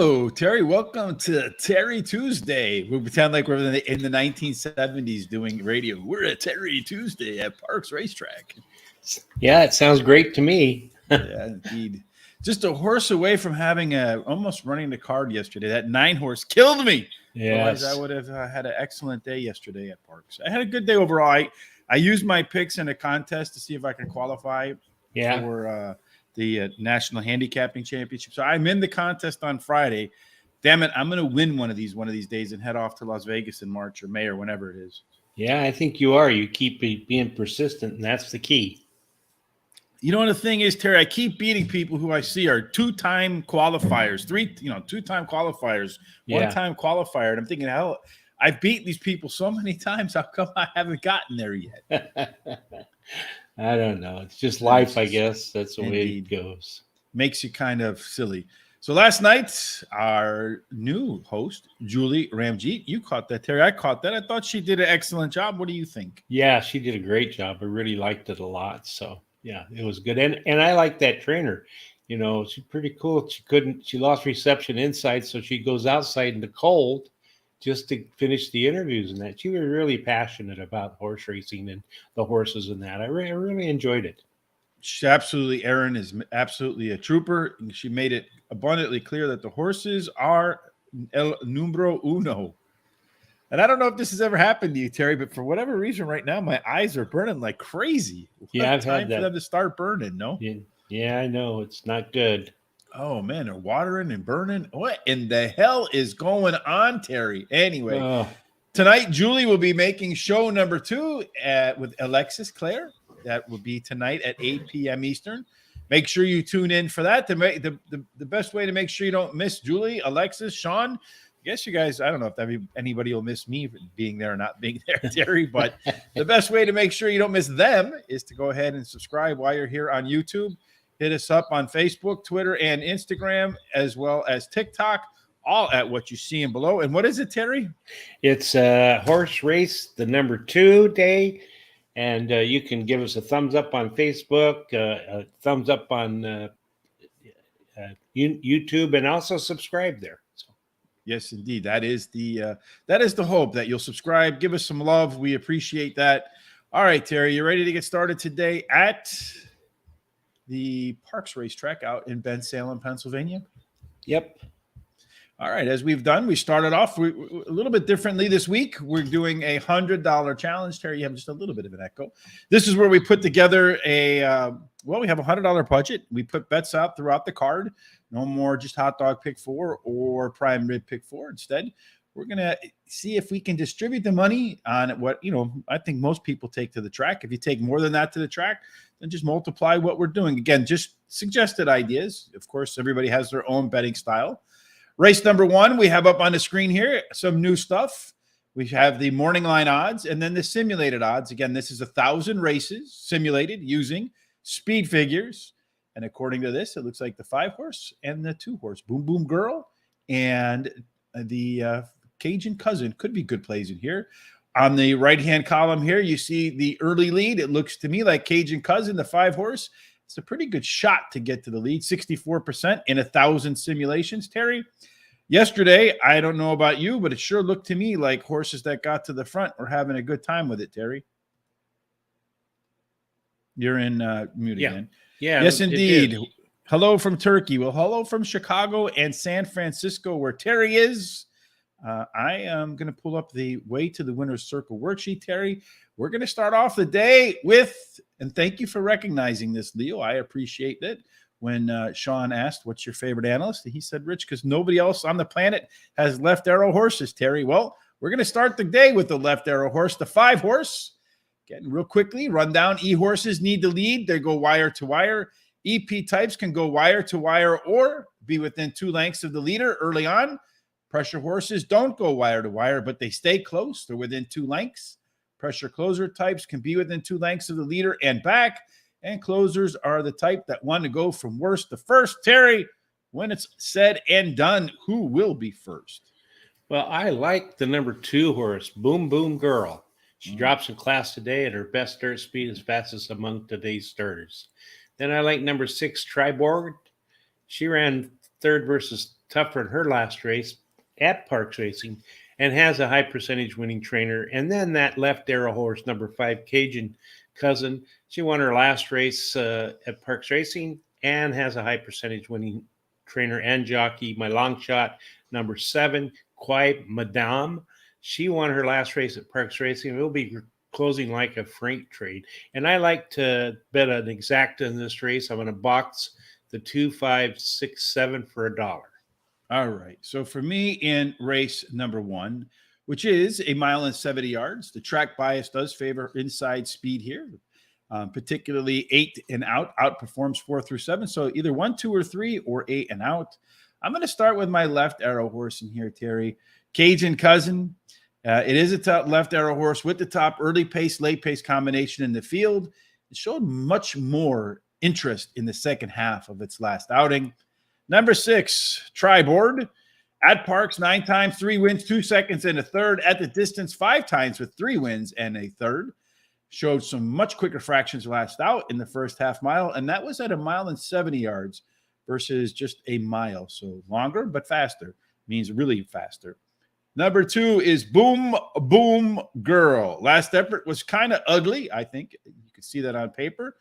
Hello, Terry. Welcome to Terry Tuesday. We pretend like we're in the 1970s doing radio. We're at Terry Tuesday at Parx Racetrack. Yeah, it sounds great to me. Yeah, indeed. Just a horse away from having almost running the card yesterday. That 9-horse killed me. Otherwise, I Yes. would have had an excellent day yesterday at Parx. I had a good day overall. I used my picks in a contest to see if I could qualify Yeah. for the National Handicapping Championship. So I'm in the contest on Friday. Damn it, I'm going to win one of these days and head off to Las Vegas in March or May or whenever it is. Yeah, I think you are. You keep being persistent, and that's the key. You know what the thing is, Terry? I keep beating people who I see are two-time qualifiers, two-time qualifiers, Yeah. one-time qualifier. And I'm thinking, hell, I've beat these people so many times. How come I haven't gotten there yet? I don't know. It's just life, I guess. That's the way Indeed. it goes. Makes you kind of silly. So last night, our new host, Julie Ramjeet, you caught that, Terry. I caught that. I thought she did an excellent job. What do you think? Yeah, she did a great job. I really liked it a lot. So yeah, it was good. And I like that trainer. You know, she's pretty cool. She lost reception inside, so she goes outside in the cold just to finish the interviews and that. She was really passionate about horse racing and the horses and that. I really enjoyed it. Erin is absolutely a trooper. She made it abundantly clear that the horses are el numero uno. And I don't know if this has ever happened to you, Terry, but for whatever reason right now, my eyes are burning like crazy. Yeah, I've time had that. for them to start burning, no? Yeah, I know. It's not good. Oh, man, they're watering and burning. What in the hell is going on, Terry? Anyway, tonight, Julie will be making show number 2 with Alexis Claire. That will be tonight at 8 p.m. Eastern. Make sure you tune in for that. The best way to make sure you don't miss Julie, Alexis, Sean. I guess you guys, I don't know if anybody will miss me being there or not being there, Terry, but the best way to make sure you don't miss them is to go ahead and subscribe while you're here on YouTube. Hit us up on Facebook, Twitter, and Instagram, as well as TikTok, all at what you see in below. And what is it, Terry? It's a horse race, the number 2 day. And you can give us a thumbs up on Facebook, a thumbs up on YouTube, and also subscribe there. So. Yes, indeed. That is the hope, that you'll subscribe. Give us some love. We appreciate that. All right, Terry, you ready to get started today at the Parx Racetrack out in Bensalem, Pennsylvania? Yep. All right, as we've done, we started off a little bit differently this week. We're doing a $100 challenge. Terry, you have just a little bit of an echo. This is where we put together we have a $100 budget. We put bets out throughout the card. No more just hot dog pick 4 or prime rib pick 4. Instead, we're going to see if we can distribute the money on what, I think most people take to the track. If you take more than that to the track, then just multiply what we're doing. Again, just suggested ideas. Of course, everybody has their own betting style. Race number 1, we have up on the screen here some new stuff. We have the morning line odds and then the simulated odds. Again, this is 1,000 races simulated using speed figures. And according to this, it looks like the 5-horse and the 2-horse, Boom Boom Girl, and the Cajun Cousin could be good plays in here. On the right-hand column here, you see the early lead. It looks to me like Cajun Cousin, the 5-horse. It's a pretty good shot to get to the lead, 64% in 1,000 simulations. Terry, yesterday, I don't know about you, but it sure looked to me like horses that got to the front were having a good time with it, Terry. You're in mute again. Yeah. Yes, indeed. Hello from Turkey. Well, hello from Chicago and San Francisco, where Terry is. I am going to pull up the Way to the Winner's Circle worksheet, Terry. We're going to start off the day with, and thank you for recognizing this, Leo. I appreciate it. When Sean asked, what's your favorite analyst? He said, Rich, because nobody else on the planet has left arrow horses, Terry. Well, we're going to start the day with the left arrow horse, the 5-horse. Getting real quickly, run down. E-horses need to lead. They go wire to wire. EP types can go wire to wire or be within 2 lengths of the leader early on. Pressure horses don't go wire to wire, but they stay close. They're within 2 lengths. Pressure closer types can be within 2 lengths of the leader and back. And closers are the type that want to go from worst to first. Terry, when it's said and done, who will be first? Well, I like the number 2 horse, Boom Boom Girl. She drops in class today at her best start speed, as fastest among today's starters. Then I like number 6, Triborg. She ran third versus tougher in her last race at Parx Racing and has a high percentage winning trainer. And then that left arrow horse, number 5, Cajun Cousin. She won her last race at Parx Racing and has a high percentage winning trainer and jockey. My long shot, number 7, Quiet Madame. She won her last race at Parx Racing. It will be closing like a freight trade. And I like to bet an exacta in this race. I'm going to box the 2, 5, 6, 7 for $1. All right. So for me in race number 1, which is a mile and 70 yards, the track bias does favor inside speed here. Particularly 8 and out outperforms 4 through 7. So either 1, 2, or 3, or 8 and out. I'm going to start with my left arrow horse in here, Terry. Cajun Cousin. It is a left arrow horse with the top early pace, late pace combination in the field. It showed much more interest in the second half of its last outing. Number 6, Triboard. At Parx, 9 times, 3 wins, 2 seconds, and a third. At the distance, 5 times with 3 wins and a third. Showed some much quicker fractions last out in the first half mile, and that was at a mile and 70 yards versus just a mile. So longer, but faster. Means really faster. Number 2 is Boom Boom Girl. Last effort was kind of ugly, I think. You could see that on paper,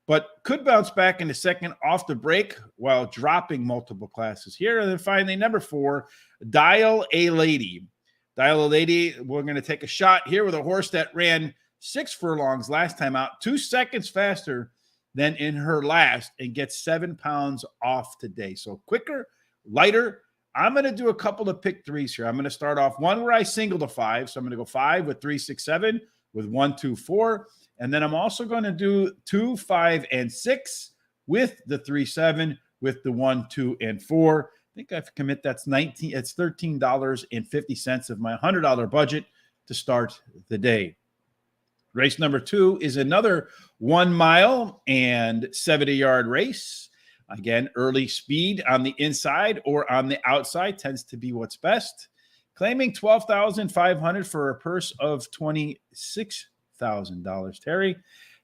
but could bounce back in the second off the break while dropping multiple classes here. And then finally, number 4, Dial a Lady. Dial a Lady, we're going to take a shot here with a horse that ran 6 furlongs last time out, 2 seconds faster than in her last, and gets 7 pounds off today. So quicker, lighter. I'm going to do a couple of pick threes here. I'm going to start off one where I single to 5. So I'm going to go 5 with 3, 6, 7 with 1, 2, 4. And then I'm also going to do 2, 5, and 6 with the 3, 7 with the 1, 2, and 4. I think I've commit that's $13.50 of my $100 budget to start the day. Race number 2 is another 1 mile and 70-yard race. Again, early speed on the inside or on the outside tends to be what's best. Claiming $12,500 for a purse of $26,000. Terry,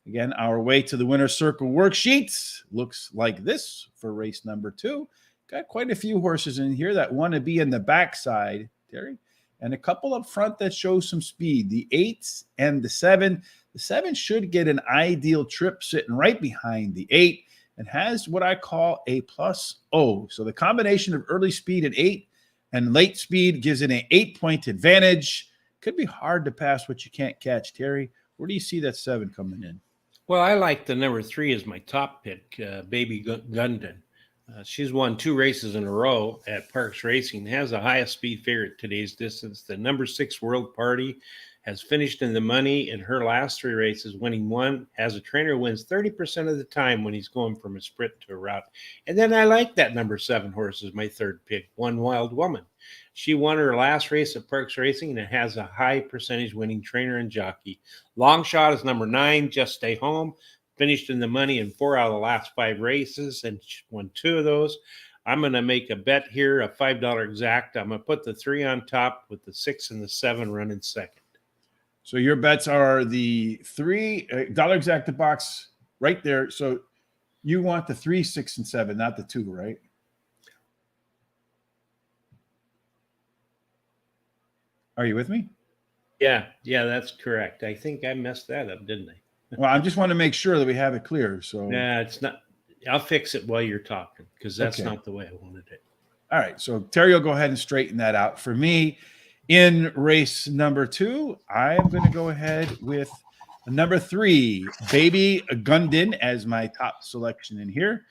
again, our way to the winner's circle worksheets looks like this for race number 2. Got quite a few horses in here that want to be in the backside, Terry, and a couple up front that show some speed. The 8 and the 7. The 7 should get an ideal trip sitting right behind the 8 and has what I call a +0. So the combination of early speed at 8 and late speed gives it an 8-point advantage. Could be hard to pass what you can't catch, Terry. Where do you see that 7 coming in? Well, I like the number 3 as my top pick, Baby Gundan. She's won 2 races in a row at Parx Racing, has the highest speed figure at today's distance. The number 6 World Party has finished in the money in her last 3 races, winning 1. Has a trainer who wins 30% of the time when he's going from a sprint to a route. And then I like that number 7 horse as my third pick, One Wild Woman. She won her last race at Parx Racing and has a high percentage winning trainer and jockey. Long shot is number 9, Just Stay Home. Finished in the money in 4 out of the last 5 races and won 2 of those. I'm going to make a bet here, a $5 exact. I'm going to put the 3 on top with the 6 and the 7 running second. So your bets are the $3 exacta box right there. So you want the 3, 6, and 7, not the 2, right? Are you with me? Yeah, that's correct. I think I messed that up, didn't I? Well, I just want to make sure that we have it clear. So yeah, it's not. I'll fix it while you're talking because that's not the way I wanted it. All right. So Terry will go ahead and straighten that out for me. In race number 2, I am going to go ahead with number 3, Baby Gundan, as my top selection in here.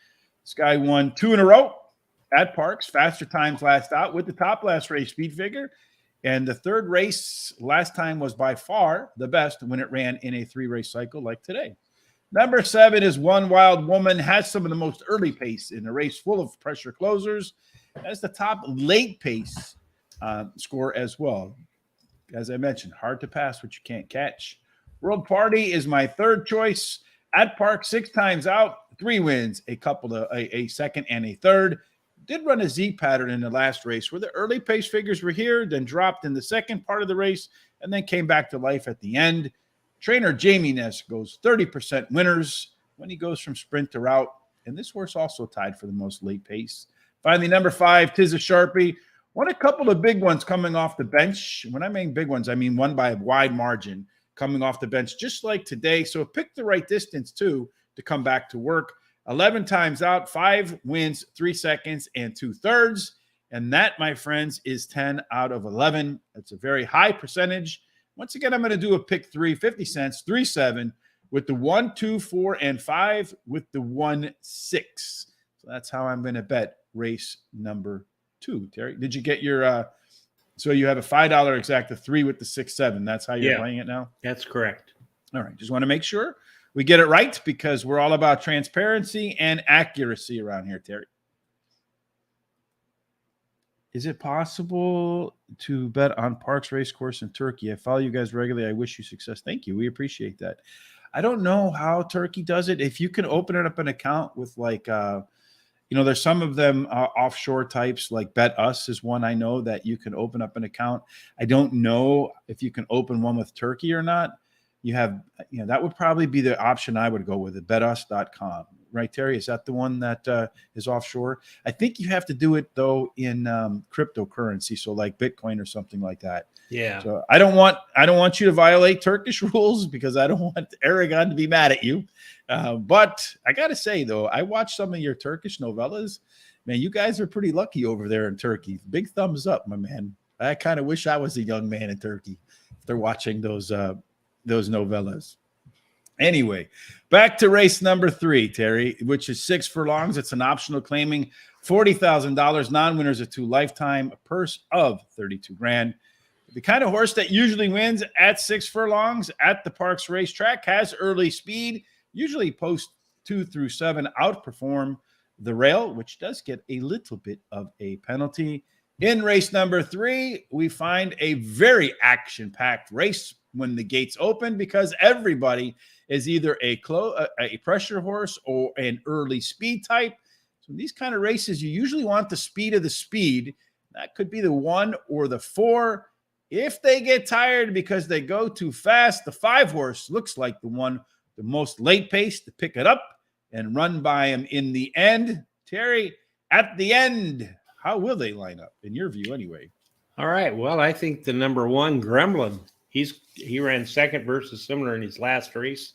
This guy won 2 in a row at Parx, faster times last out with the top last race speed figure. And the third race last time was by far the best when it ran in a 3-race cycle like today. Number 7 is One Wild Woman, has some of the most early pace in a race full of pressure closers. Has the top late pace score as well. As I mentioned, hard to pass what you can't catch. World Party is my third choice. At Parx, 6 times out, 3 wins, a second and a third. Did run a Z pattern in the last race where the early pace figures were here, then dropped in the second part of the race, and then came back to life at the end. Trainer Jamie Ness goes 30% winners when he goes from sprint to route. And this horse also tied for the most late pace. Finally, number 5, Tis a Sharpie. Won a couple of big ones coming off the bench. When I mean big ones, I mean one by a wide margin coming off the bench, just like today. So pick the right distance, too, to come back to work. 11 times out, 5 wins, 3 seconds, and 2/3. And that, my friends, is 10 out of 11. That's a very high percentage. Once again, I'm going to do a pick 3, 50 cents, 3, 7, with the 1, 2, 4, and 5 with the 1, 6. So that's how I'm going to bet race number 2. Terry, did you get your so you have a $5 exacta 3 with the 6, 7. That's how you're playing it now? That's correct. All right. Just want to make sure we get it right because we're all about transparency and accuracy around here, Terry. Is it possible to bet on Parx Racecourse in Turkey? I follow you guys regularly. I wish you success. Thank you. We appreciate that. I don't know how Turkey does it. If you can open it up an account with like, there's some of them offshore types, like Bet Us is one I know that you can open up an account. I don't know if you can open one with Turkey or not. You have, that would probably be the option I would go with, betus.com. Right, Terry? Is that the one that is offshore? I think you have to do it, though, in cryptocurrency, so like Bitcoin or something like that. Yeah. So I don't want you to violate Turkish rules because I don't want Aragon to be mad at you. But I got to say, though, I watched some of your Turkish novellas. Man, you guys are pretty lucky over there in Turkey. Big thumbs up, my man. I kind of wish I was a young man in Turkey if they're watching those novellas. Anyway, back to race number 3, Terry, which is 6 furlongs. It's an optional claiming $40,000. Non-winners of 2 lifetime, a purse of $32,000. The kind of horse that usually wins at 6 furlongs at the Parx racetrack has early speed, usually post 2 through 7 outperform the rail, which does get a little bit of a penalty. In race number 3, we find a very action-packed race when the gates open because everybody is either a pressure horse or an early speed type. So in these kind of races, you usually want the speed of the speed. That could be the 1 or the 4. If they get tired because they go too fast, the 5 horse looks like the one, the most late pace to pick it up and run by him in the end. Terry, at the end, how will they line up in your view anyway? All right. Well, I think the number 1, Gremlin, he ran second versus similar in his last race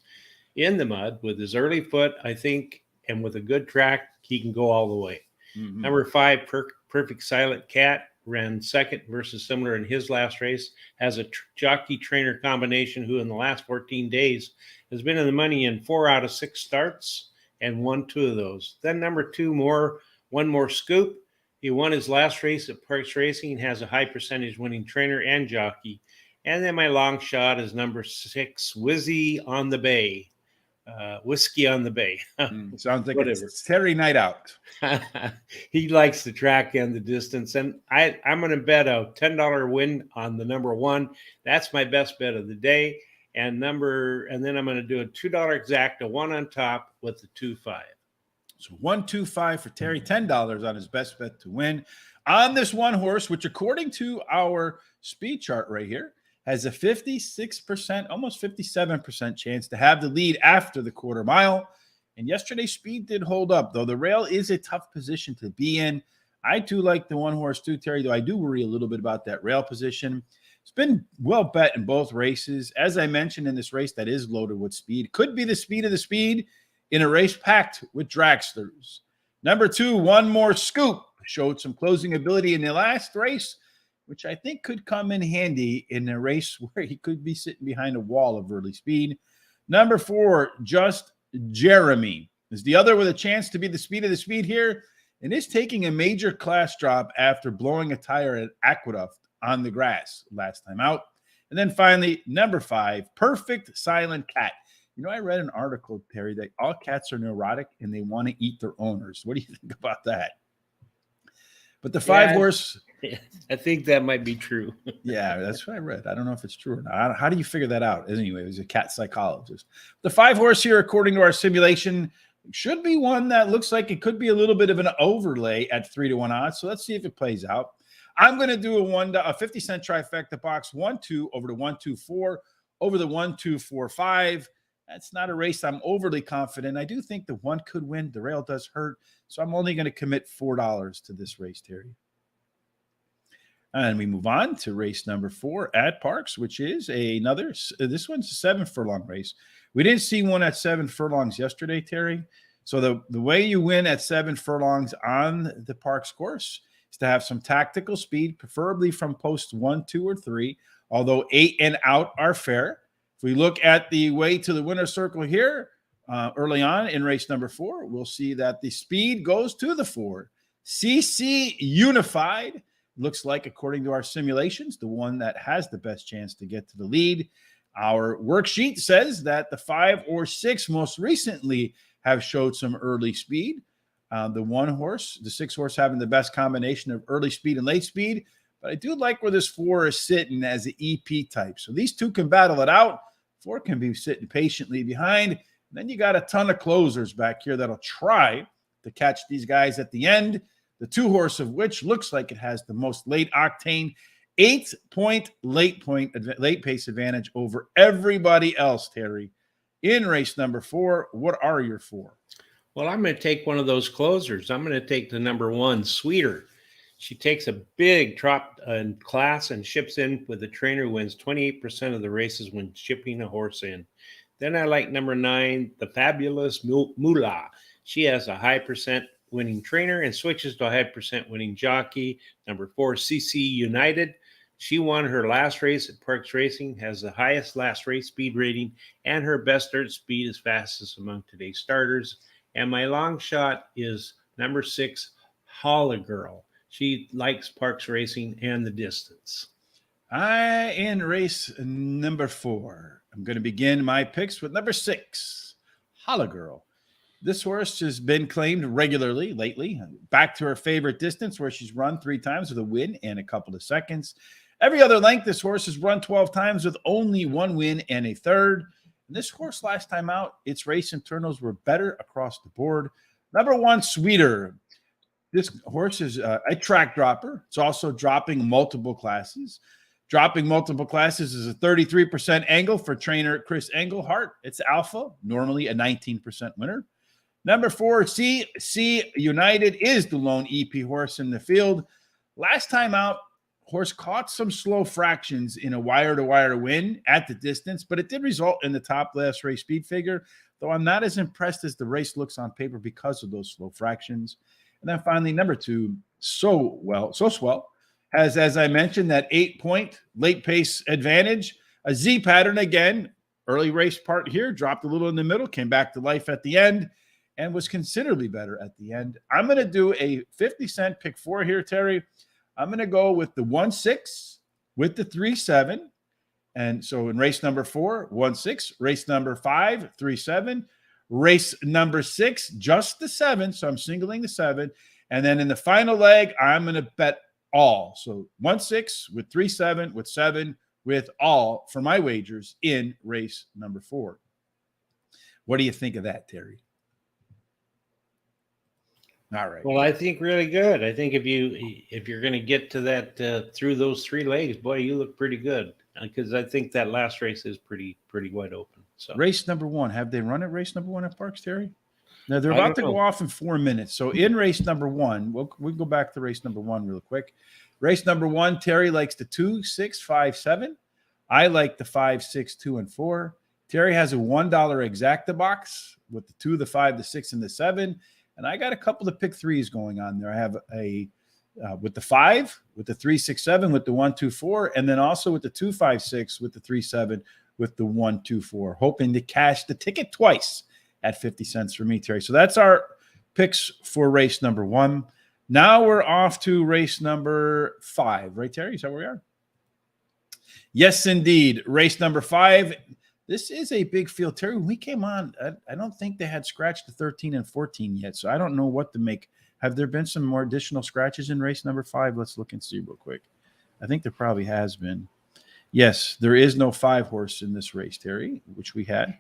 in the mud with his early foot, I think, and with a good track, he can go all the way. Mm-hmm. Number 5, Perfect Silent Cat, ran second versus similar in his last race, has a jockey trainer combination who in the last 14 days has been in the money in 4 out of 6 starts and won 2 of those. Then number 2, One More Scoop. He won his last race at Parx Racing and has a high percentage winning trainer and jockey. And then my long shot is number 6, Whiskey on the Bay. Sounds like it's Terry Night Out. He likes the track and the distance. And I'm going to bet a $10 win on the number 1. That's my best bet of the day. And then I'm going to do a $2 exacta, 1 on top with the 2-5. So 1, 2, 5 for Terry, $10 on his best bet to win on this one horse, which according to our speed chart right here, has a 56%, almost 57% chance to have the lead after the quarter mile. And yesterday's speed did hold up, though the rail is a tough position to be in. I too like the one horse too, Terry, though I do worry a little bit about that rail position. It's been well bet in both races. As I mentioned in this race that is loaded with speed, could be the speed of the speed in a race packed with dragsters. Number 2, One More Scoop, showed some closing ability in the last race, which I think could come in handy in a race where he could be sitting behind a wall of early speed. Number 4, Just Jeremy, is the other with a chance to be the speed of the speed here and is taking a major class drop after blowing a tire at Aqueduct on the grass last time out. And then finally, number 5, Perfect Silent Cat. I read an article, Terry, that all cats are neurotic and they want to eat their owners. What do you think about that? But the 5 horse... I think that might be true. Yeah, that's what I read. I don't know if it's true or not. How do you figure that out? Anyway, he's a cat psychologist. The 5 horse here, according to our simulation, should be one that looks like it could be a little bit of an overlay at 3-1 odds. So let's see if it plays out. I'm going to do a 50-cent trifecta box, 1-2 over the 1-2-4 over the 1-2-4-5. That's not a race I'm overly confident. I do think the one could win. The rail does hurt. So I'm only going to commit $4 to this race, Terry. And we move on to race number 4 at Parx, which is another, this one's a 7 furlong race. We didn't see one at 7 furlongs yesterday, Terry. So the way you win at 7 furlongs on the Parx course is to have some tactical speed, preferably from posts 1, 2, or 3, although 8 and out are fair. If we look at the way to the winner's circle here, early on in race number 4, we'll see that the speed goes to the 4. CC Unified looks like, according to our simulations, the one that has the best chance to get to the lead. Our worksheet says that the 5 or 6 most recently have showed some early speed. The 6 horse having the best combination of early speed and late speed. But I do like where this 4 is sitting as an EP type. So these two can battle it out. 4 can be sitting patiently behind. And then you got a ton of closers back here that'll try to catch these guys at the end. The 2 horse of which looks like it has the most late octane, 8-point late pace advantage over everybody else, Terry. In race number 4, what are your 4? Well, I'm going to take one of those closers. I'm going to take the number 1, Sweeter. She takes a big drop in class and ships in with a trainer who wins 28% of the races when shipping a horse in. Then I like number 9, the Fabulous Moolah. She has a high percent winning trainer and switches to a high percent winning jockey. Number 4, CC United. She won her last race at Parx Racing, has the highest last race speed rating, and her best start speed is fastest among today's starters. And my long shot is number 6, Holla Girl. She likes Parx Racing and the distance. In race number 4, I'm going to begin my picks with number 6, Holla Girl. This horse has been claimed regularly lately, back to her favorite distance where she's run 3 times with a win and a couple of seconds. Every other length, this horse has run 12 times with only 1 win and a third. And this horse last time out, its race internals were better across the board. Number 1, Sweeter. This horse is a track dropper. It's also dropping multiple classes. Dropping multiple classes is a 33% angle for trainer Chris Engelhart. It's alpha, normally a 19% winner. Number 4, CC United is the lone EP horse in the field. Last time out, horse caught some slow fractions in a wire-to-wire win at the distance, but it did result in the top last race speed figure, though I'm not as impressed as the race looks on paper because of those slow fractions. And then finally, number 2, So Swell, has, as I mentioned, that 8-point late pace advantage. A Z pattern again, early race part here, dropped a little in the middle, came back to life at the end, and was considerably better at the end. I'm going to do a 50-cent pick 4 here, Terry. I'm going to go with the 1-6 with the 3-7. And so in race number 4, 1-6, race number 5, 3-7, race number 6, just the 7. So I'm singling the 7. And then in the final leg, I'm going to bet all. So 1-6 with 3-7 with 7 with all for my wagers in race number 4. What do you think of that, Terry? All right. Well, I think really good. I think if you're going to get to that through those 3 legs, boy, you look pretty good, because I think that last race is pretty wide open. So race number 1, have they run at race number 1 at Parx, Terry? Now they're about to go off in 4 minutes. So in race number 1, we'll go back to race number 1 real quick. Race number 1, Terry likes the 2, 6, 5, 7. I like the 5, 6, 2, and 4. Terry has a $1 exacta box with the 2, the 5, the 6, and the 7. And I got a couple of pick 3s going on there. I have a with the 5, with the 3, 6, 7, with the 1, 2, 4, and then also with the 2, 5, 6, with the 3, 7, with the 1, 2, 4, hoping to cash the ticket twice at 50 cents for me, Terry. So that's our picks for race number 1. Now we're off to race number 5, right, Terry? Is that where we are? Yes, indeed. Race number 5. This is a big field, Terry. When we came on, I don't think they had scratched the 13 and 14 yet, so I don't know what to make. Have there been some more additional scratches in race number 5? Let's look and see real quick. I think there probably has been. Yes, there is no 5 horse in this race, Terry, which we had.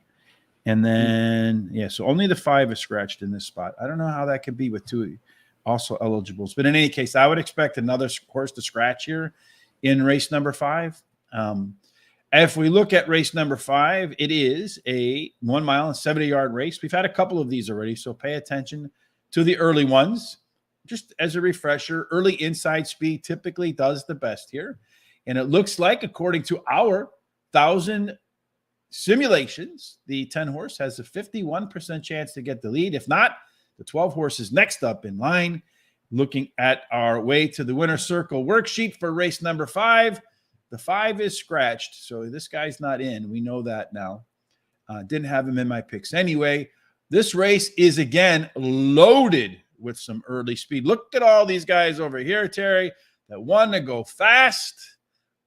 And then, yeah, so only the 5 is scratched in this spot. I don't know how that could be with 2 also eligibles. But in any case, I would expect another horse to scratch here in race number 5. If we look at race number 5, it is a 1 mile and 70-yard race. We've had a couple of these already, so pay attention to the early ones. Just as a refresher, early inside speed typically does the best here. And it looks like, according to our 1,000 simulations, the 10 horse has a 51% chance to get the lead. If not, the 12 horse is next up in line. Looking at our way to the winner circle worksheet for race number 5, the 5 is scratched. So this guy's not in. We know that now. Didn't have him in my picks anyway. This race is, again, loaded with some early speed. Look at all these guys over here, Terry, that want to go fast.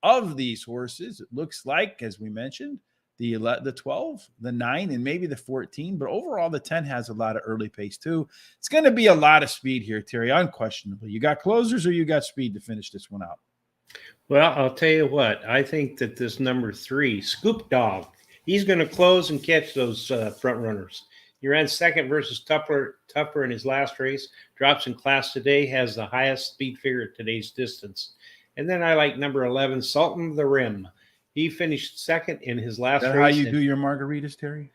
Of these horses, it looks like, as we mentioned, the 12, the 9, and maybe the 14. But overall, the 10 has a lot of early pace, too. It's going to be a lot of speed here, Terry, unquestionably. You got closers or you got speed to finish this one out? Well, I'll tell you what. I think that this number 3, Scoop Dog, he's going to close and catch those front runners. He ran second versus Tougher in his last race. Drops in class today, has the highest speed figure at today's distance. And then I like number 11, Sultan of the Rim. He finished second in his last race. Is that how you do your margaritas, Terry?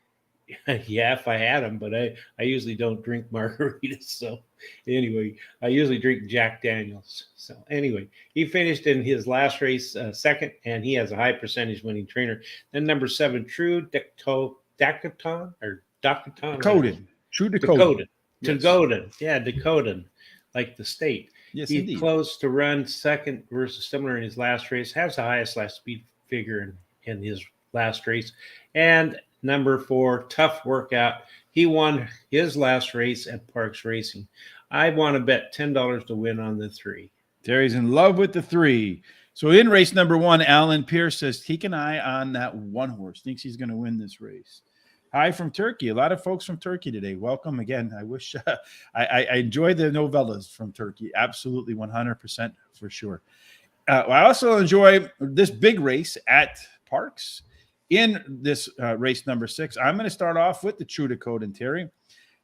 Yeah, if I had them, but I usually don't drink margaritas. So anyway, I usually drink Jack Daniels. So anyway, he finished in his last race second, and he has a high percentage winning trainer. Then number 7, True Dakotan. True Dakotan. Dakotan. Yeah, Dakotan, like the state. Yes, He's indeed. close to run second versus similar in his last race. Has the highest last speed figure in his last race. And number 4, Tough Workout. He won his last race at Parx Racing. I want to bet $10 to win on the 3. Terry's in love with the 3. So in race number 1, Alan Pierce says, keep an eye on that one horse. Thinks he's going to win this race. Hi from Turkey. A lot of folks from Turkey today. Welcome again. I wish I enjoy the novellas from Turkey. Absolutely 100% for sure. I also enjoy this big race at Parx. In this race number 6, I'm going to start off with the True Dakotan, Terry.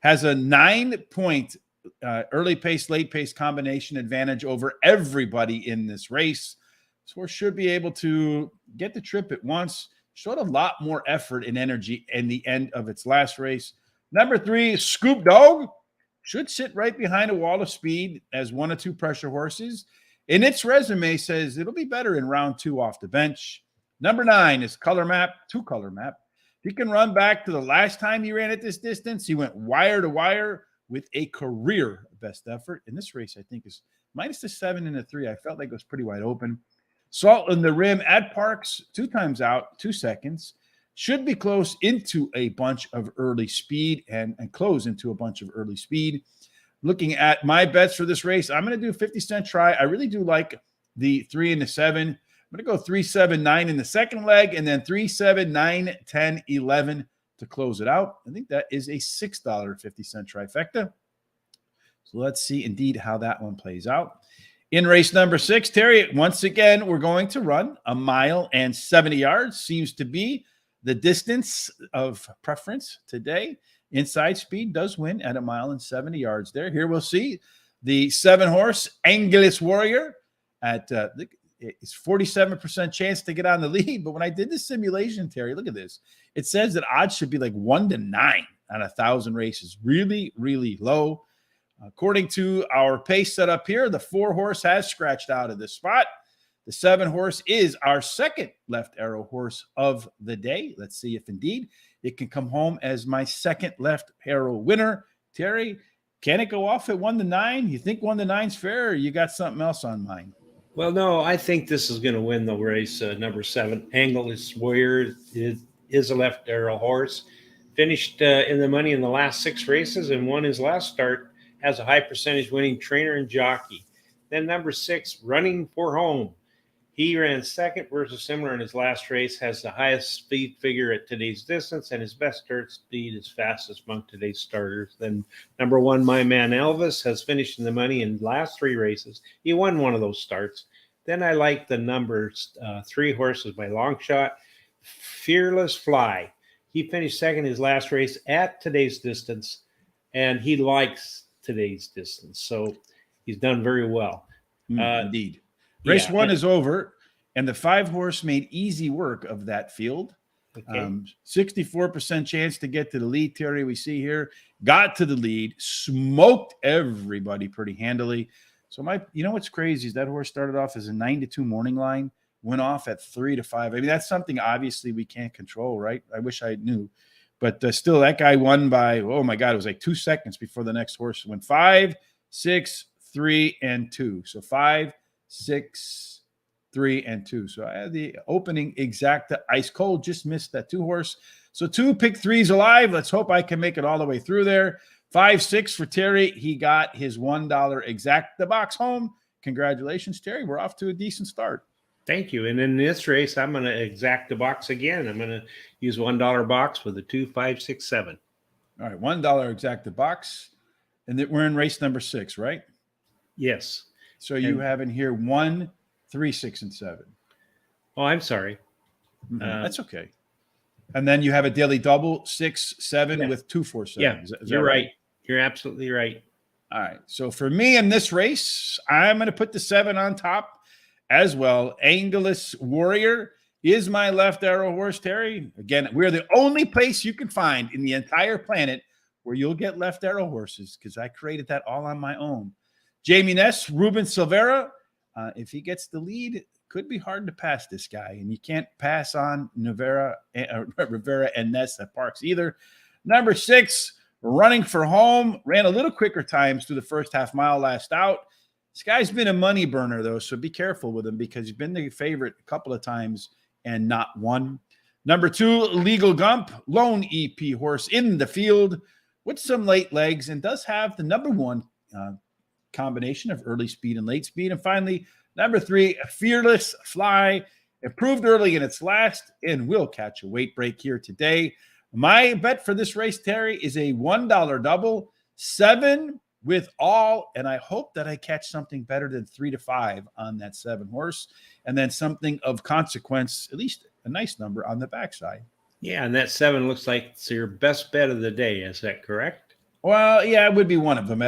Has a 9-point early pace, late pace combination advantage over everybody in this race. This horse should be able to get the trip at once. Showed a lot more effort and energy in the end of its last race. Number 3, Scoop Dog, should sit right behind a wall of speed as 1 or 2 pressure horses. And its resume says it'll be better in round 2 off the bench. Number 9 is Color Map, 2 Color Map. He can run back to the last time he ran at this distance. He went wire to wire with a career best effort. In this race, I think, is minus the 7 and a 3. I felt like it was pretty wide open. Salt in the Rim at Parx, 2 times out, 2 seconds. Should be close into a bunch of early speed and close into a bunch of early speed. Looking at my bets for this race, I'm going to do 50-cent try. I really do like the 3 and the 7. I'm going to go 3, 7, 9 in the second leg, and then 3, 7, 9, 10, 11 to close it out. I think that is a $6.50 trifecta. So let's see indeed how that one plays out. In race number 6, Terry, once again, we're going to run 1 mile and 70 yards. Seems to be the distance of preference today. Inside speed does win at 1 mile and 70 yards there. Here we'll see the 7-horse Angeles Warrior at it's 47% chance to get on the lead. But when I did the simulation, Terry, look at this. It says that odds should be like 1 to 9 on 1,000 races. Really, really low. According to our pace set up here, the 4-horse has scratched out of this spot. The 7-horse is our second left arrow horse of the day. Let's see if indeed it can come home as my second left arrow winner. Terry, can it go off at 1 to 9? You think 1 to 9's fair, or you got something else on mind? Well, no, I think this is going to win the race. Number 7, Angeles Warrior is a left arrow horse. Finished in the money in the last 6 races and won his last start. Has a high percentage winning trainer and jockey. Then number 6, Running for Home. He ran second versus similar in his last race, has the highest speed figure at today's distance, and his best start speed is fastest among today's starters. Then number 1, My Man Elvis, has finished in the money in the last 3 races. He won one of those starts. Then I like the numbers 3 horses by long shot. Fearless Fly. He finished second in his last race at today's distance, and he likes today's distance. So he's done very well. Indeed. Race 1 is over, And the 5-horse made easy work of that field. Okay. 64% chance to get to the lead, Terry, we see here. Got to the lead, smoked everybody pretty handily. So you know what's crazy is that horse started off as a 9-2 morning line, went off at 3-5. I mean, that's something obviously we can't control, right? I wish I knew. But still, that guy won by, oh my God, it was like 2 seconds before the next horse went 5, 6, 3, and 2. So 5, 6, 3, and 2. So I had the opening exacta ice cold, just missed that 2-horse. So 2 pick 3s alive. Let's hope I can make it all the way through there. 5, 6 for Terry. He got his $1 exacta box home. Congratulations, Terry. We're off to a decent start. Thank you. And in this race, I'm going to exact the box again. I'm going to use $1 box with a 2, 5, 6, 7. All right, $1 exacta box. And we're in race number 6, right? Yes. So you have in here 1, 3, 6, and 7. Oh, I'm sorry. That's okay. And then you have a daily double, 6, 7 with 2, 4, 7. Yeah, is you're right. You're absolutely right. All right. So for me in this race, I'm going to put the 7 on top as well. Angelus Warrior is my left arrow horse, Terry. Again, we're the only place you can find in the entire planet where you'll get left arrow horses because I created that all on my own. Jamie Ness, Ruben Silvera. If he gets the lead, could be hard to pass this guy. And you can't pass on Rivera and Ness at Parx either. Number 6, running for home. Ran a little quicker times through the first half mile last out. This guy's been a money burner, though, so be careful with him because he's been the favorite a couple of times and not won. Number 2, Legal Gump, lone EP horse in the field with some late legs and does have the number 1 combination of early speed and late speed. And finally, number 3, Fearless Fly, improved early in its last and will catch a weight break here today. My bet for this race, Terry, is a $1 double, 7 with all, and I hope that I catch something better than 3-5 on that 7 horse, and then something of consequence, at least a nice number on the backside. Yeah, and that 7 looks like it's your best bet of the day. Is that correct? Well, yeah, it would be one of them.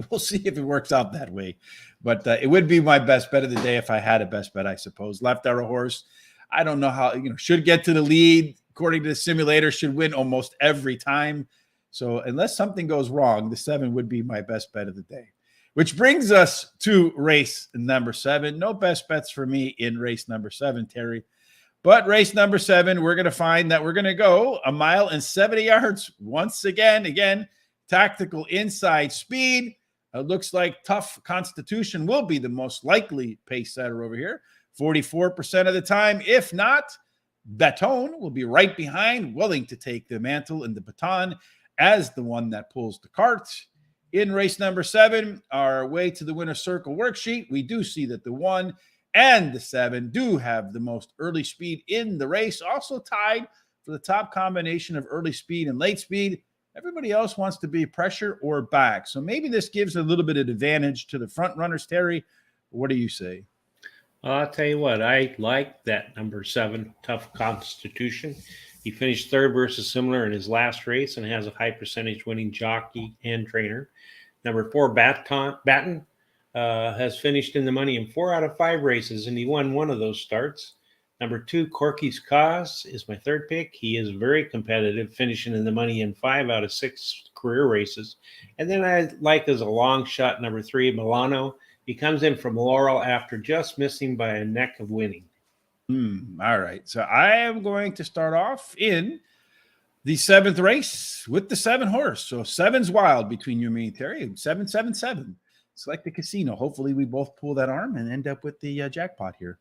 We'll see if it works out that way, but it would be my best bet of the day if I had a best bet, I suppose. Left arrow horse, I don't know how, should get to the lead according to the simulator, should win almost every time. So unless something goes wrong, the 7 would be my best bet of the day, which brings us to race number 7. No best bets for me in race number 7, Terry. But race number 7, we're going to find that we're going to go 1 mile and 70 yards once again, tactical inside speed. It looks like Tough Constitution will be the most likely pace setter over here. 44% of the time. If not, Baton will be right behind, willing to take the mantle and the baton as the one that pulls the cart. In race number 7, our way to the winner's circle worksheet, we do see that the 1 and the 7 do have the most early speed in the race, also tied for the top combination of early speed and late speed. Everybody else wants to be pressure or back. So maybe this gives a little bit of advantage to the front runners, Terry. What do you say? I'll tell you what, I like that number 7, Tough Constitution. He finished 3rd versus similar in his last race and has a high percentage winning jockey and trainer. Number 4, Baton has finished in the money in 4 out of 5 races, and he won one of those starts. Number 2, Corky's Cause is my 3rd pick. He is very competitive, finishing in the money in 5 out of 6 career races. And then I like as a long shot, number 3, Milano. He comes in from Laurel after just missing by a neck of winning. All right. So I am going to start off in the 7th race with the 7 horse. So 7's wild between you and me, Terry. 7, 7, 7. It's like the casino. Hopefully we both pull that arm and end up with the jackpot here.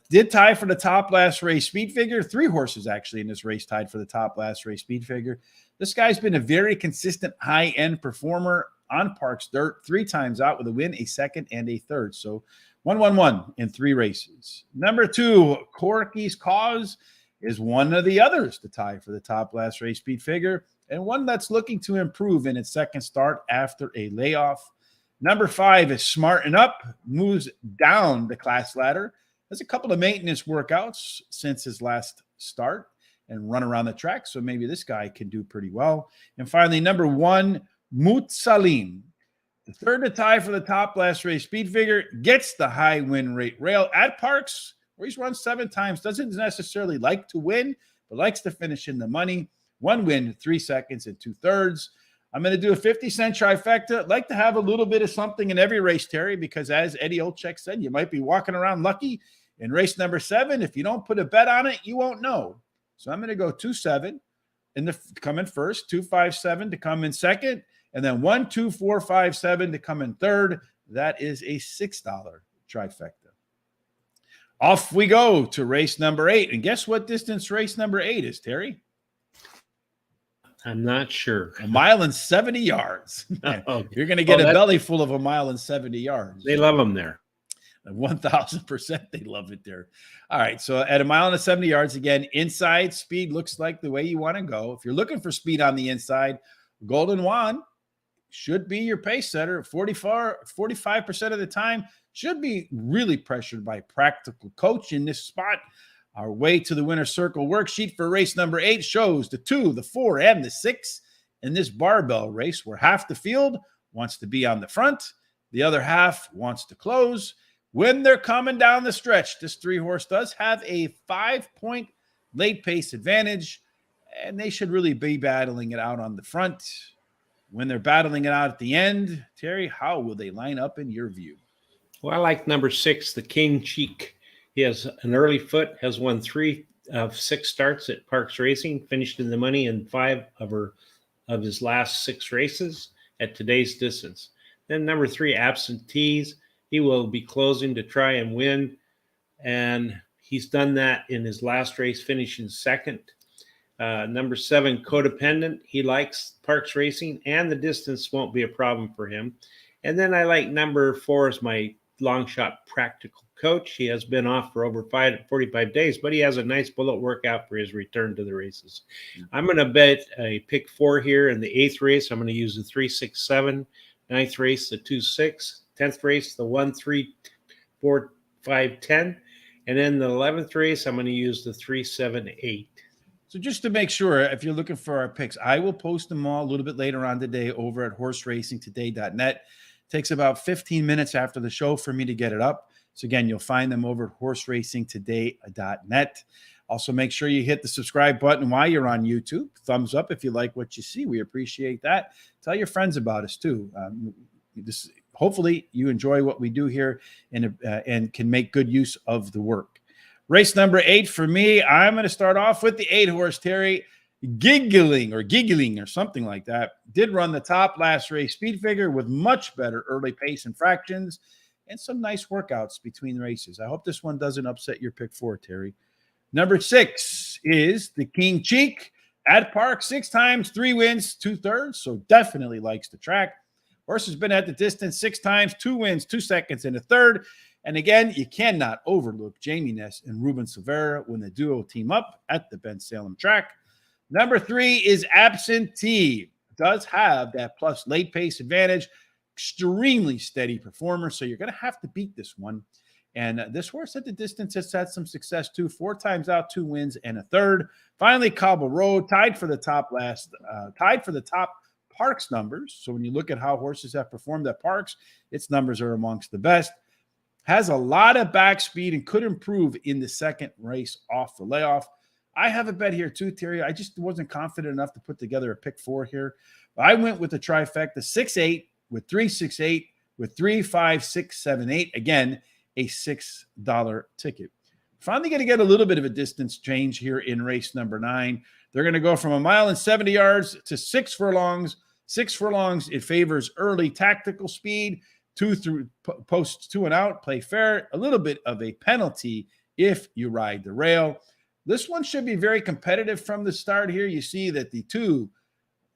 Did tie for the top last race speed figure. 3 horses actually in this race tied for the top last race speed figure. This guy's been a very consistent high-end performer on Parx Dirt, 3 times out with a win, a 2nd, and a 3rd. So 1-1-1 in 3 races. Number 2, Corky's Cause is one of the others to tie for the top last race speed figure, and one that's looking to improve in its 2nd start after a layoff. Number 5 is Smarten Up, moves down the class ladder. Has a couple of maintenance workouts since his last start and run around the track, so maybe this guy can do pretty well. And finally, number 1, Mutsalim, the 3rd to tie for the top last race speed figure, gets the high win rate rail at Parx where he's run 7 times. Doesn't necessarily like to win, but likes to finish in the money. 1 win, 3 seconds and 2/3. I'm going to do a 50-cent trifecta. I'd like to have a little bit of something in every race, Terry, because as Eddie Olczyk said, you might be walking around lucky in race number 7. If you don't put a bet on it, you won't know. So I'm going to go 2-7 come in first, 2-5-7 to come in second, and then 1-2-4-5-7 to come in third. That is a $6 trifecta. Off we go to race number 8. And guess what distance race number 8 is, Terry? I'm not sure. 1 mile and 70 yards. Okay. You're going to get a belly full of 1 mile and 70 yards. They love them there. 1,000% they love it there. All right, so at 1 mile and 70 yards, again, inside speed looks like the way you want to go. If you're looking for speed on the inside, Golden Wand should be your pace setter. 45% of the time should be really pressured by Practical Coach in this spot. Our way to the winner's circle worksheet for race number 8 shows the 2, the 4, and the 6 in this barbell race where half the field wants to be on the front, the other half wants to close. When they're coming down the stretch, this 3-horse does have a 5-point late pace advantage, and they should really be battling it out on the front. When they're battling it out at the end, Terry, how will they line up in your view? Well, I like number 6, the King Cheek. He has an early foot, has won 3 of 6 starts at Parx Racing, finished in the money in 5 of his last 6 races at today's distance. Then number 3, Absentees. He will be closing to try and win, and he's done that in his last race, finishing second. Number 7, Codependent. He likes Parx Racing, and the distance won't be a problem for him. And then I like number 4 as my long shot Practical Coach. He has been off for over 45 days, but he has a nice bullet workout for his return to the races. I'm going to bet a pick 4 here in the 8th race. I'm going to use the 3-6-7. 9th race, the 2-6. 10th race, the 1-3-4-5-10. And then the 11th race, I'm going to use the 3-7-8. So just to make sure, if you're looking for our picks, I will post them all a little bit later on today over at horseracingtoday.net. It takes about 15 minutes after the show for me to get it up. So again, you'll find them over at horseracingtoday.net. Also, make sure you hit the subscribe button while you're on YouTube. Thumbs up if you like what you see. We appreciate that. Tell your friends about us too. Hopefully you enjoy what we do here and can make good use of the work. Race number 8 for me, I'm going to start off with the 8-horse, Terry. Giggling or something like that. Did run the top last race speed figure with much better early pace and fractions and some nice workouts between races. I hope this one doesn't upset your pick 4, Terry. Number 6 is the King Cheek at Parx. 6 times, 3 wins, 2/3. So definitely likes the track. Horse has been at the distance 6 times, 2 wins, 2 seconds, and 1/3. And again, you cannot overlook Jamie Ness and Ruben Silvera when the duo team up at the Ben Salem track. Number 3 is Absentee. Does have that plus late pace advantage. Extremely steady performer, so you're going to have to beat this one. And this horse at the distance has had some success too. 4 times out, 2 wins, and 1/3. Finally, Cobble Road tied for the top Parx numbers. So when you look at how horses have performed at Parx, its numbers are amongst the best. Has a lot of back speed and could improve in the second race off the layoff. I have a bet here too, Terry. I just wasn't confident enough to put together a pick 4 here. I went with the trifecta 6-8 with 3-6-8 with 3-5-6-7-8. Again, a $6 ticket. Finally going to get a little bit of a distance change here in race number 9. They're going to go from 1 mile and 70 yards to 6 furlongs. 6 furlongs, it favors early tactical speed. 2 through posts 2 and out, play fair. A little bit of a penalty if you ride the rail. This one should be very competitive from the start here. You see that the 2,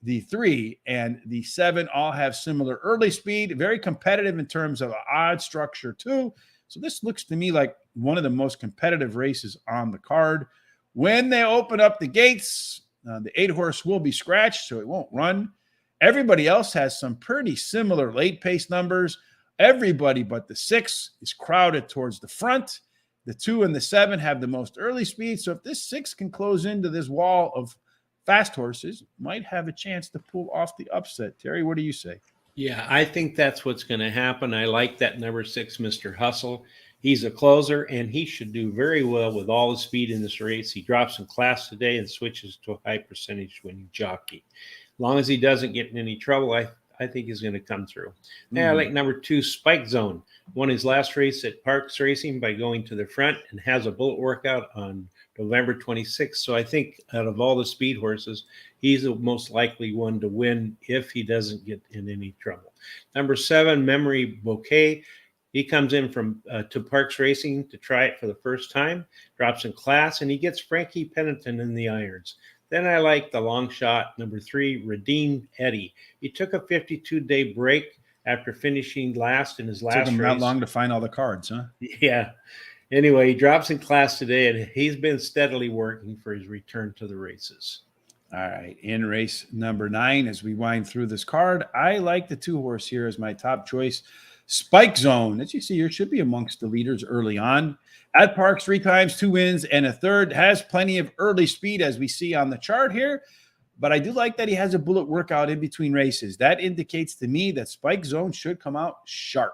the 3, and the 7 all have similar early speed. Very competitive in terms of odd structure too. So this looks to me like one of the most competitive races on the card. When they open up the gates, the 8-horse will be scratched, so it won't run. Everybody else has some pretty similar late pace numbers. Everybody but the 6 is crowded towards the front. The 2 and the 7 have the most early speed. So if this 6 can close into this wall of fast horses, might have a chance to pull off the upset. Terry, what do you say? Yeah, I think that's what's going to happen. I like that number 6, Mr. Hustle. He's a closer, and he should do very well with all the speed in this race. He drops in class today and switches to a high percentage winning jockey. As long as he doesn't get in any trouble, I think he's going to come through. I like number 2, Spike Zone. Won his last race at Parx Racing by going to the front and has a bullet workout on November 26th. So I think out of all the speed horses, he's the most likely one to win if he doesn't get in any trouble. Number 7, Memory Bouquet. He comes in from to Parx Racing to try it for the first time, drops in class, and he gets Frankie Pennington in the irons. Then I like the long shot, number 3, Redeem Eddie. He took a 52-day break after finishing last in his last race. Took him that long to find all the cards, huh? Yeah. Anyway, he drops in class today, and he's been steadily working for his return to the races. All right. In race number 9, as we wind through this card, I like the 2-horse here as my top choice. Spike Zone, as you see here, should be amongst the leaders early on. At Parx, 3 times, 2 wins, and a third. Has plenty of early speed, as we see on the chart here. But I do like that he has a bullet workout in between races. That indicates to me that Spike Zone should come out sharp.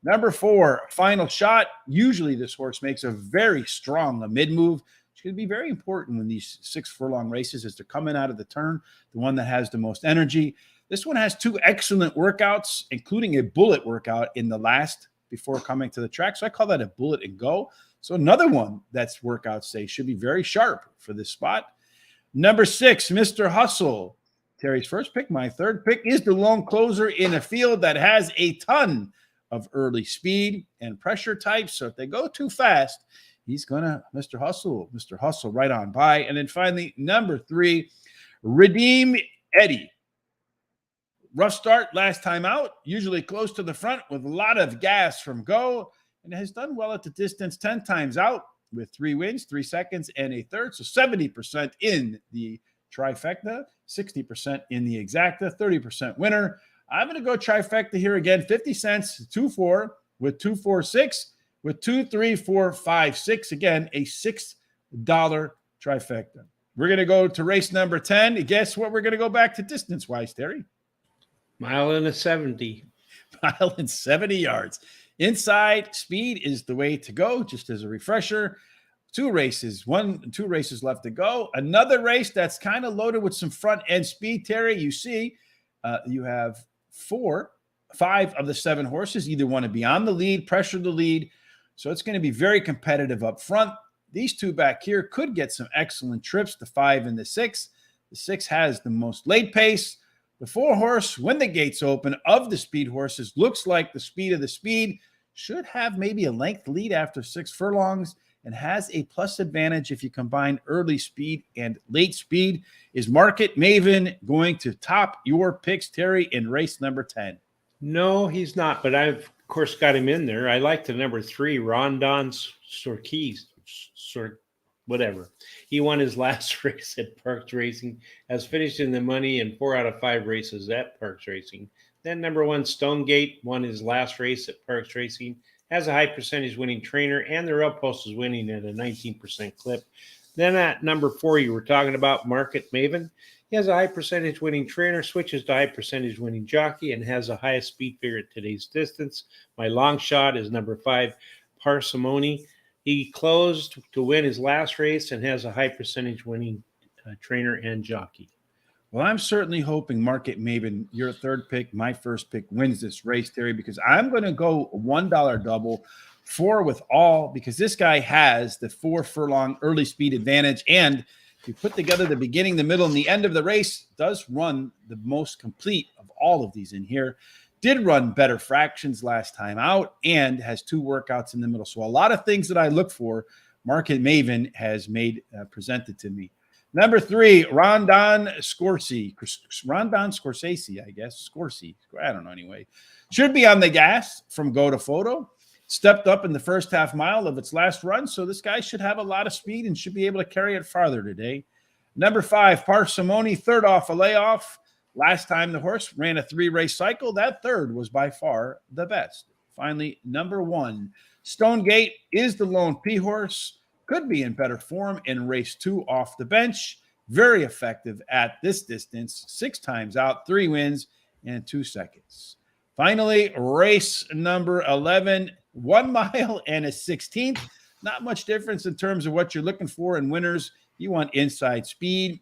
Number 4, Final Shot. Usually this horse makes a very strong mid-move. It's going to be very important when these 6 furlong races as they're coming out of the turn, the one that has the most energy. This one has 2 excellent workouts, including a bullet workout in the last before coming to the track. So I call that a bullet and go. So another one that's workout safe should be very sharp for this spot. Number 6, Mr. Hustle. Terry's first pick. My third pick is the lone closer in a field that has a ton of early speed and pressure types. So if they go too fast, he's going to Mr. Hustle right on by. And then finally, number 3, Redeem Eddie. Rough start last time out, usually close to the front with a lot of gas from go, and has done well at the distance 10 times out with 3 wins, 3 seconds, and a third. So 70% in the trifecta, 60% in the exacta, 30% winner. I'm going to go trifecta here again, 50 cents, 2-4 with 2-4-6 with 2-3-4-5-6. Again, a $6 trifecta. We're going to go to race number 10. Guess what? We're going to go back to distance-wise, Terry. Mile and a 70. Mile and 70 yards. Inside speed is the way to go, just as a refresher. 2 races left to go. Another race that's kind of loaded with some front end speed, Terry. You see, you have 5 of the 7 horses either want to be on the lead, pressure the lead. So it's going to be very competitive up front. These 2 back here could get some excellent trips, the 5 and the 6. The 6 has the most late pace. The 4-horse, when the gates open, of the speed horses, looks like the speed of the speed, should have maybe a length lead after 6 furlongs and has a plus advantage if you combine early speed and late speed. Is Market Maven going to top your picks, Terry, in race number 10? No, he's not, but I've, of course, got him in there. I like the number 3, Rondon Sorkees, whatever. He won his last race at Parx Racing, has finished in the money in 4 out of 5 races at Parx Racing. Then number 1, Stonegate, won his last race at Parx Racing, has a high percentage winning trainer, and the rail post is winning at a 19% clip. Then at number 4, you were talking about Market Maven. He has a high percentage winning trainer, switches to high percentage winning jockey, and has the highest speed figure at today's distance. My long shot is number 5, Parsimony. He closed to win his last race and has a high percentage winning trainer and jockey. Well, I'm certainly hoping Market Maven, your third pick, my first pick, wins this race, Terry, because I'm going to go $1 double, 4 with all, because this guy has the 4 furlong early speed advantage. And if you put together the beginning, the middle, and the end of the race, does run the most complete of all of these in here. Did run better fractions last time out and has 2 workouts in the middle. So a lot of things that I look for, Market Maven has made presented to me. Number 3, Rondon Scorsese, I guess. Scorsese. I don't know anyway. Should be on the gas from go to photo. Stepped up in the first half mile of its last run. So this guy should have a lot of speed and should be able to carry it farther today. Number 5, Parsimony, third off a layoff. Last time the horse ran a 3-race cycle, that third was by far the best. Finally, number 1, Stonegate is the lone P horse. Could be in better form in race 2 off the bench. Very effective at this distance. 6 times out, 3 wins, and 2 seconds. Finally, race number 11, 1 mile and a 16th. Not much difference in terms of what you're looking for in winners. You want inside speed.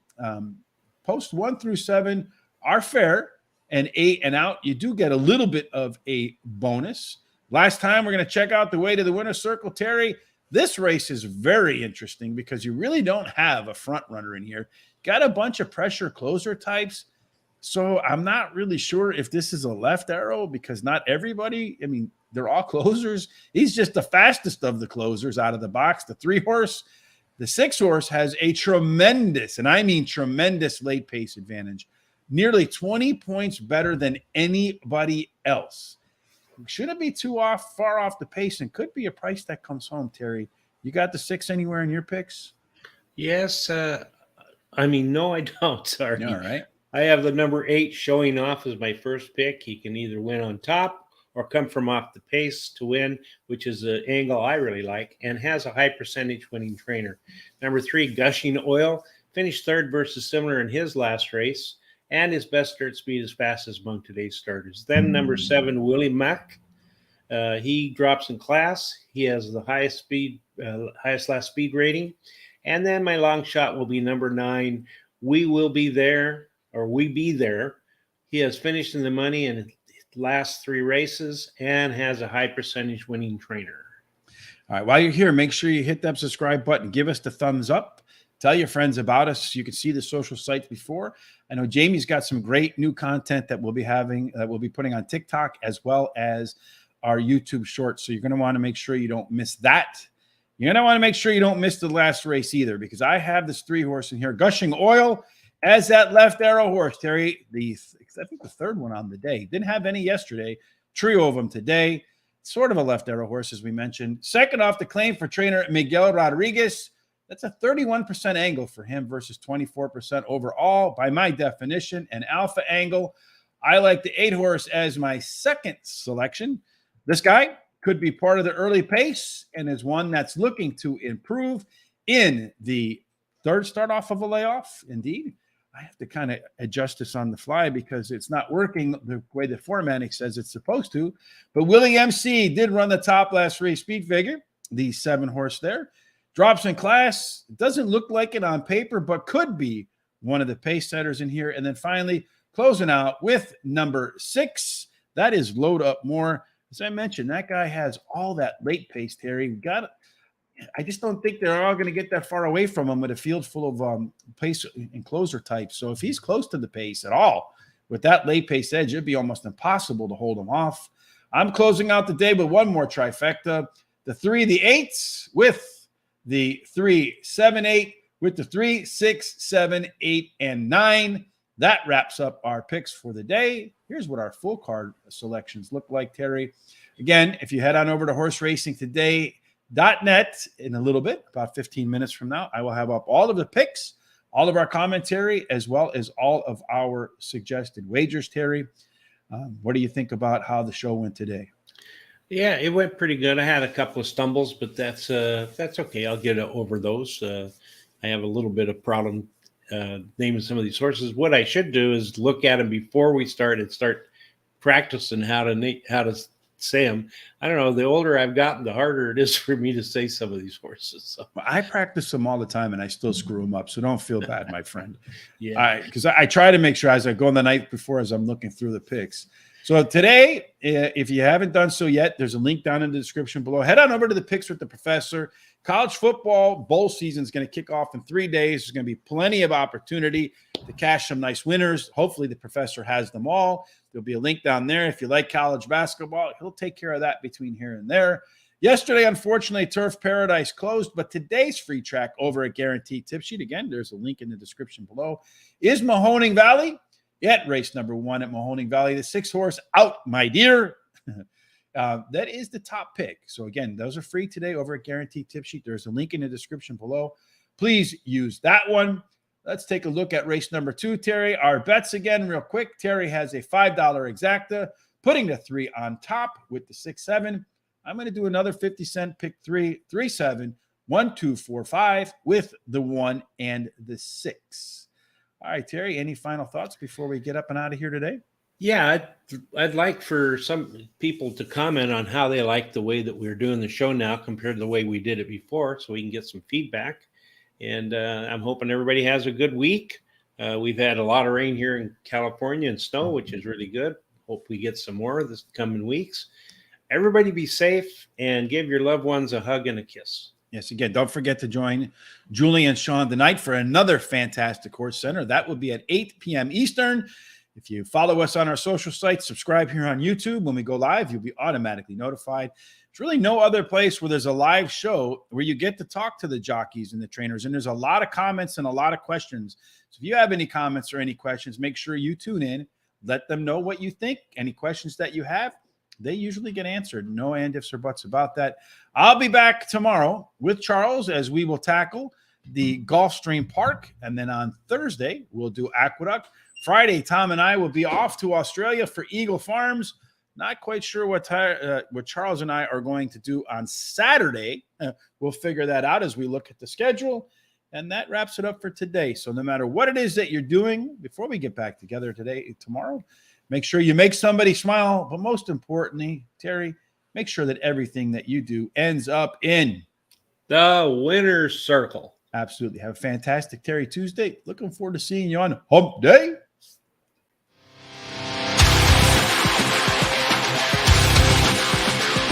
Post 1 through 7 are fair, and 8 and out, you do get a little bit of a bonus. Last time, we're going to check out the way to the winner's circle. Terry, this race is very interesting because you really don't have a front runner in here. Got a bunch of pressure closer types. So I'm not really sure if this is a left arrow because not everybody, I mean, they're all closers. He's just the fastest of the closers out of the box. The 3-horse, the 6-horse has a tremendous, and I mean tremendous late pace advantage. Nearly 20 points better than anybody else. Shouldn't be too far off the pace and could be a price that comes home, Terry. You got the 6 anywhere in your picks? Yes. No, I don't. Sorry. All right. I have the number 8 showing off as my first pick. He can either win on top or come from off the pace to win, which is an angle I really like, and has a high percentage winning trainer. Number 3, Gushing Oil, finished third versus similar in his last race, and his best dirt speed is fastest among today's starters. Then number 7, Willie Mack. He drops in class. He has the highest last speed rating. And then my long shot will be number 9, We Will Be There, or We Be There. He has finished in the money in his last 3 races and has a high percentage winning trainer. All right. While you're here, make sure you hit that subscribe button. Give us the thumbs up. Tell your friends about us. You can see the social sites before. I know Jamie's got some great new content that we'll be having, that we'll be putting on TikTok as well as our YouTube shorts. So you're going to want to make sure you don't miss that. You're going to want to make sure you don't miss the last race either, because I have this 3-horse in here, Gushing Oil, as that left arrow horse, Terry. I think the third one on the day. Didn't have any yesterday. Trio of them today. Sort of a left arrow horse, as we mentioned. Second off the claim for trainer Miguel Rodriguez. That's a 31% angle for him versus 24% overall. By my definition, an alpha angle. I like the 8-horse as my second selection. This guy could be part of the early pace and is one that's looking to improve in the third start off of a layoff. Indeed, I have to kind of adjust this on the fly because it's not working the way the formatting says it's supposed to. But Willie MC did run the top last race speed figure, the 7-horse there. Drops in class. It doesn't look like it on paper, but could be one of the pace setters in here. And then finally, closing out with number 6. That is Load Up More. As I mentioned, that guy has all that late pace, Terry. I just don't think they're all going to get that far away from him with a field full of pace and closer types. So if he's close to the pace at all, with that late pace edge, it'd be almost impossible to hold him off. I'm closing out the day with one more trifecta. The 3, the 8s with the 3, 7, 8 with the 3, 6, 7, 8, and 9. That wraps up our picks for the day. Here's what our full card selections look like, Terry. Again, if you head on over to horseracingtoday.net in a little bit, about 15 minutes from now, I will have up all of the picks, all of our commentary, as well as all of our suggested wagers, Terry. What do you think about how the show went today? Yeah, it went pretty good. I had a couple of stumbles, but that's okay. I'll get over those. I have a little bit of problem naming some of these horses. What I should do is look at them before we start and start practicing how to say them. I don't know. The older I've gotten, the harder it is for me to say some of these horses. So. I practice them all the time, and I still screw them up. So don't feel bad, my friend. Yeah, because I try to make sure as I go on the night before, as I'm looking through the picks. So today, if you haven't done so yet, there's a link down in the description below. Head on over to the Picks with the Professor. College football bowl season is going to kick off in 3 days. There's going to be plenty of opportunity to cash some nice winners. Hopefully the professor has them all. There'll be a link down there. If you like college basketball, he'll take care of that between here and there. Yesterday, unfortunately, Turf Paradise closed, but today's free track over at Guaranteed Tip Sheet, again, there's a link in the description below, is Mahoning Valley. Yet race number 1 at Mahoning Valley, the 6-horse Out My Dear. That is the top pick. So again, those are free today over at Guaranteed Tip Sheet. There's a link in the description below. Please use that one. Let's take a look at race number 2, Terry. Our bets again, real quick. Terry has a $5 exacta, putting the 3 on top with the 6-7. I'm going to do another 50-cent pick 3, 3-7, 1, 2, 4, 5 with the 1 and the 6. All right, Terry, any final thoughts before we get up and out of here today? Yeah, I'd like for some people to comment on how they like the way that we're doing the show now compared to the way we did it before, so we can get some feedback. And I'm hoping everybody has a good week. We've had a lot of rain here in California and snow, which is really good. Hope we get some more this coming weeks. Everybody be safe and give your loved ones a hug and a kiss. Yes, again, don't forget to join Julie and Sean tonight for another fantastic Horse Center. That will be at 8 p.m. Eastern. If you follow us on our social sites, subscribe here on YouTube. When we go live, you'll be automatically notified. There's really no other place where there's a live show where you get to talk to the jockeys and the trainers. And there's a lot of comments and a lot of questions. So if you have any comments or any questions, make sure you tune in. Let them know what you think. Any questions that you have, they usually get answered. No and ifs or buts about that. I'll be back tomorrow with Charles as we will tackle the Gulfstream Park. And then on Thursday, we'll do Aqueduct. Friday, Tom and I will be off to Australia for Eagle Farms. Not quite sure what Charles and I are going to do on Saturday. We'll figure that out as we look at the schedule. And that wraps it up for today. So no matter what it is that you're doing, before we get back together tomorrow, make sure you make somebody smile. But most importantly, Terry, make sure that everything that you do ends up in the winner's circle. Absolutely. Have a fantastic Terry Tuesday. Looking forward to seeing you on Hump Day.